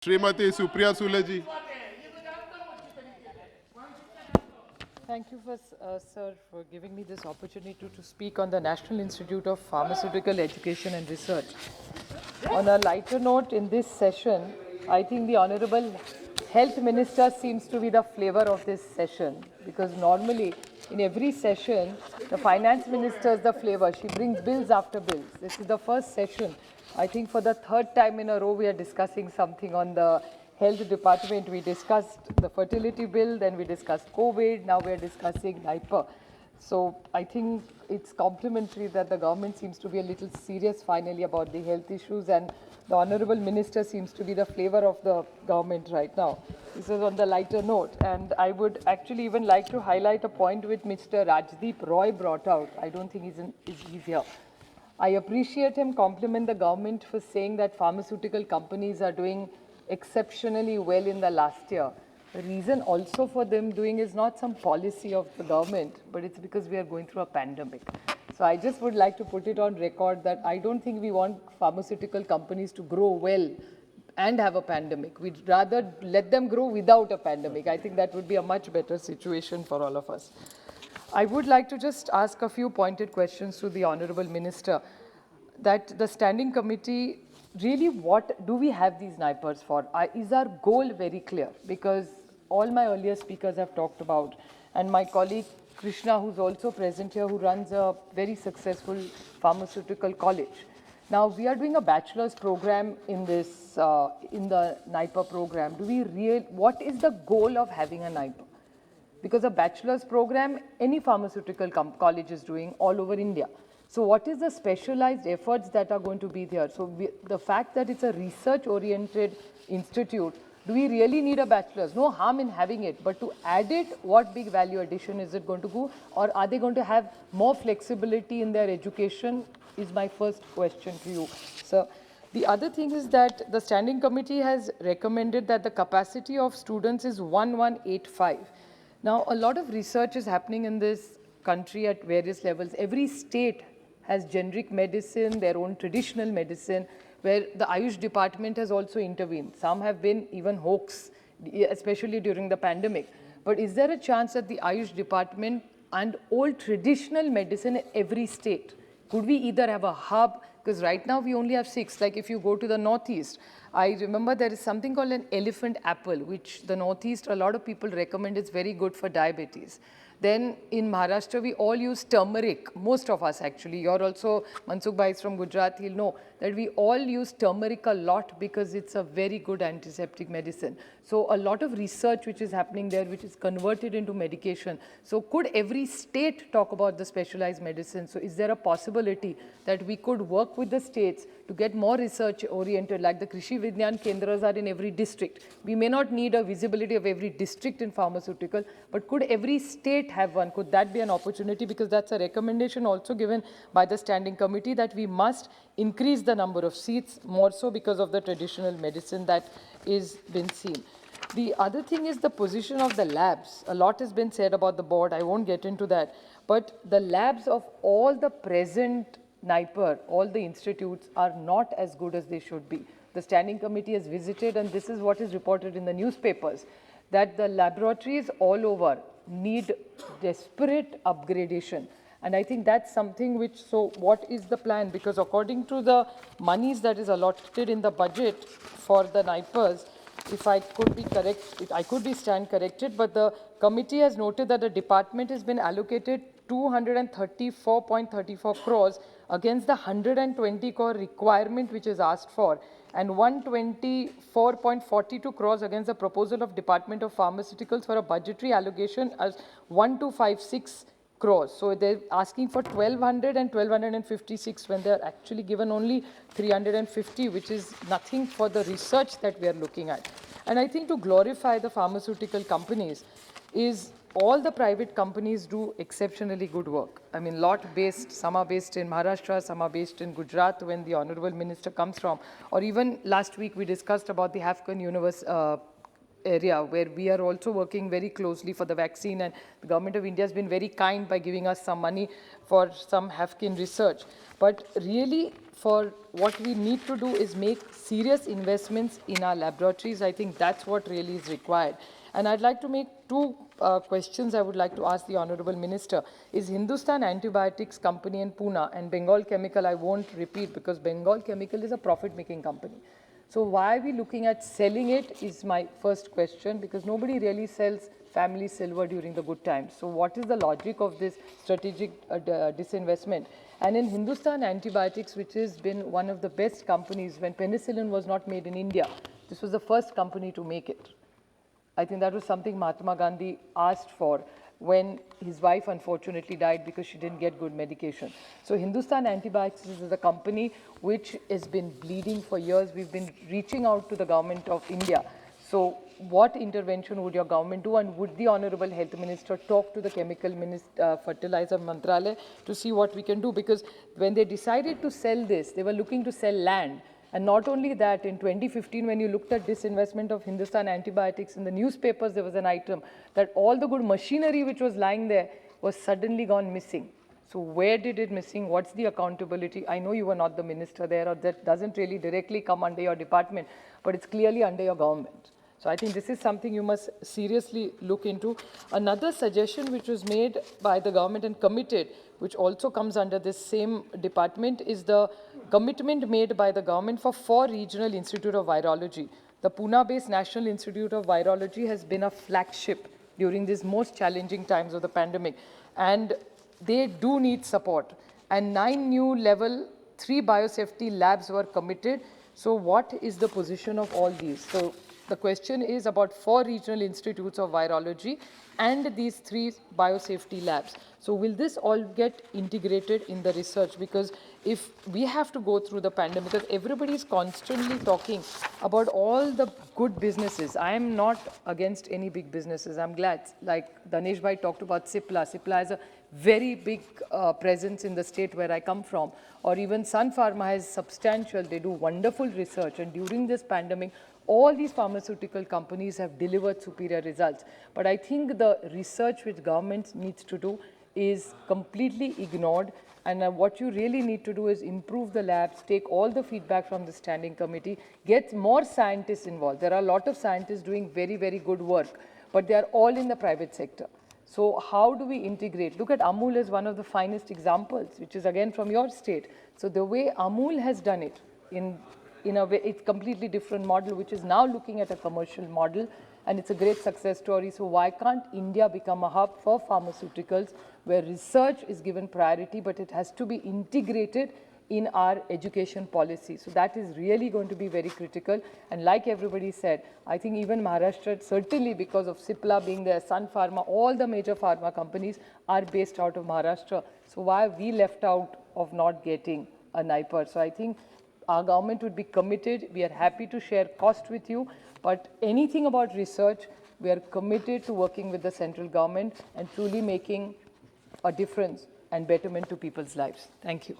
Shrimati Supriya Sule ji. Thank you, sir, for giving me this opportunity to speak on the National Institute of Pharmaceutical Education and Research. On a lighter note, in this session, I think the Honorable Health Minister seems to be the flavor of this session, because normally in every session, the Finance Minister is the flavor. She brings bills after bills. This is the first session. I think for the third time in a row, we are discussing something on the Health Department. We discussed the fertility bill, then we discussed COVID, now we are discussing NIPER. So I think it's complimentary that the government seems to be a little serious finally about the health issues, and the Honorable Minister seems to be the flavor of the government right now. This is on the lighter note, and I would actually even like to highlight a point which Mr. Rajdeep Roy brought out. I don't think he's here. I appreciate him compliment the government for saying that pharmaceutical companies are doing exceptionally well in the last year. The reason also for them doing is not some policy of the government, but it's because we are going through a pandemic. So I just would like to put it on record that I don't think we want pharmaceutical companies to grow well and have a pandemic. We'd rather let them grow without a pandemic. I think that would be a much better situation for all of us. I would like to just ask a few pointed questions to the Honorable Minister, that the standing committee, really what do we have these NIPERs for? Is our goal very clear? Because all my earlier speakers have talked about, and my colleague Krishna, who's also present here, who runs a very successful pharmaceutical college. Now, we are doing a bachelor's program in this, in the NIPER program. What is the goal of having a NIPER? Because a bachelor's program, any pharmaceutical college is doing all over India. So what is the specialized efforts that are going to be there? So the fact that it's a research-oriented institute, do we really need a bachelor's? No harm in having it, but to add it, what big value addition is it going to go? Or are they going to have more flexibility in their education is my first question to you, sir. The other thing is that the standing committee has recommended that the capacity of students is 1185. Now, a lot of research is happening in this country at various levels. Every state has generic medicine, their own traditional medicine, where the Ayush department has also intervened. Some have been even hoax, especially during the pandemic. But is there a chance that the Ayush department and old traditional medicine in every state, could we either have a hub? Because right now we only have 6. Like if you go to the Northeast, I remember there is something called an elephant apple, which the Northeast, a lot of people recommend is very good for diabetes. Then in Maharashtra, we all use turmeric, most of us actually. You're also, Mansukh Bhai is from Gujarat, he'll know that we all use turmeric a lot because it's a very good antiseptic medicine. So a lot of research which is happening there, which is converted into medication. So could every state talk about the specialized medicine? So is there a possibility that we could work with the states to get more research oriented, like the Krishi Vigyan Kendras are in every district? We may not need a visibility of every district in pharmaceutical, but could every state have one? Could that be an opportunity? Because that's a recommendation also given by the standing committee that we must increase the number of seats, more so because of the traditional medicine that is been seen. The other thing is the position of the labs. A lot has been said about the board. I won't get into that. But the labs of all the present NIPER, all the institutes are not as good as they should be. The standing committee has visited, and this is what is reported in the newspapers, that the laboratories all over need desperate upgradation. And I think that's something which, so what is the plan? Because according to the monies that is allotted in the budget for the NIPERs, if I could be correct, I could be stand corrected, but the committee has noted that the department has been allocated 234.34 crores against the 120 crore requirement which is asked for, and 124.42 crores against the proposal of Department of Pharmaceuticals for a budgetary allocation as 1256 crores. So they're asking for 1200 and 1256 when they're actually given only 350, which is nothing for the research that we are looking at. And I think to glorify the pharmaceutical companies is all the private companies do exceptionally good work. I mean, some are based in Maharashtra, some are based in Gujarat when the Honorable Minister comes from. Or even last week we discussed about the Hafkin area where we are also working very closely for the vaccine, and the government of India has been very kind by giving us some money for some Hafkin research. But really, for what we need to do is make serious investments in our laboratories. I think that's what really is required. And I'd like to make two questions I would like to ask the Honorable Minister. Is Hindustan Antibiotics Company in Pune and Bengal Chemical, I won't repeat because Bengal Chemical is a profit-making company. So why are we looking at selling it is my first question, because nobody really sells family silver during the good times. So what is the logic of this strategic disinvestment? And in Hindustan Antibiotics, which has been one of the best companies when penicillin was not made in India, this was the first company to make it. I think that was something Mahatma Gandhi asked for when his wife unfortunately died because she didn't get good medication. So Hindustan Antibiotics is a company which has been bleeding for years. We've been reaching out to the government of India. So what intervention would your government do, and would the Honorable Health Minister talk to the Chemical Fertilizer Mantralaya to see what we can do? Because when they decided to sell this, they were looking to sell land. And not only that, in 2015, when you looked at disinvestment of Hindustan Antibiotics in the newspapers, there was an item that all the good machinery which was lying there was suddenly gone missing. So where did it missing? What's the accountability? I know you were not the minister there, or that doesn't really directly come under your department, but it's clearly under your government. So I think this is something you must seriously look into. Another suggestion which was made by the government and committed, which also comes under this same department, is the commitment made by the government for 4 regional institutes of virology. The Pune-based National Institute of Virology has been a flagship during these most challenging times of the pandemic, and they do need support. And 9 new level 3 biosafety labs were committed. So what is the position of all these? So the question is about 4 regional institutes of virology and these 3 biosafety labs. So will this all get integrated in the research? Because if we have to go through the pandemic, because everybody is constantly talking about all the good businesses. I am not against any big businesses. I'm glad, like Danesh Bhai talked about Cipla. Cipla has a very big presence in the state where I come from. Or even Sun Pharma has substantial, they do wonderful research. And during this pandemic, all these pharmaceutical companies have delivered superior results. But I think the research which government needs to do is completely ignored. And what you really need to do is improve the labs, take all the feedback from the standing committee, get more scientists involved. There are a lot of scientists doing very, very good work, but they are all in the private sector. So how do we integrate? Look at Amul as one of the finest examples, which is again from your state. So the way Amul has done it in a way, it's completely different model, which is now looking at a commercial model, and it's a great success story. So why can't India become a hub for pharmaceuticals where research is given priority, but it has to be integrated in our education policy? So that is really going to be very critical. And like everybody said, I think even Maharashtra, certainly because of Cipla being there, Sun Pharma, all the major pharma companies are based out of Maharashtra. So why are we left out of not getting a NIPER? So I think our government would be committed. We are happy to share cost with you, but anything about research, we are committed to working with the central government and truly making a difference and betterment to people's lives. Thank you.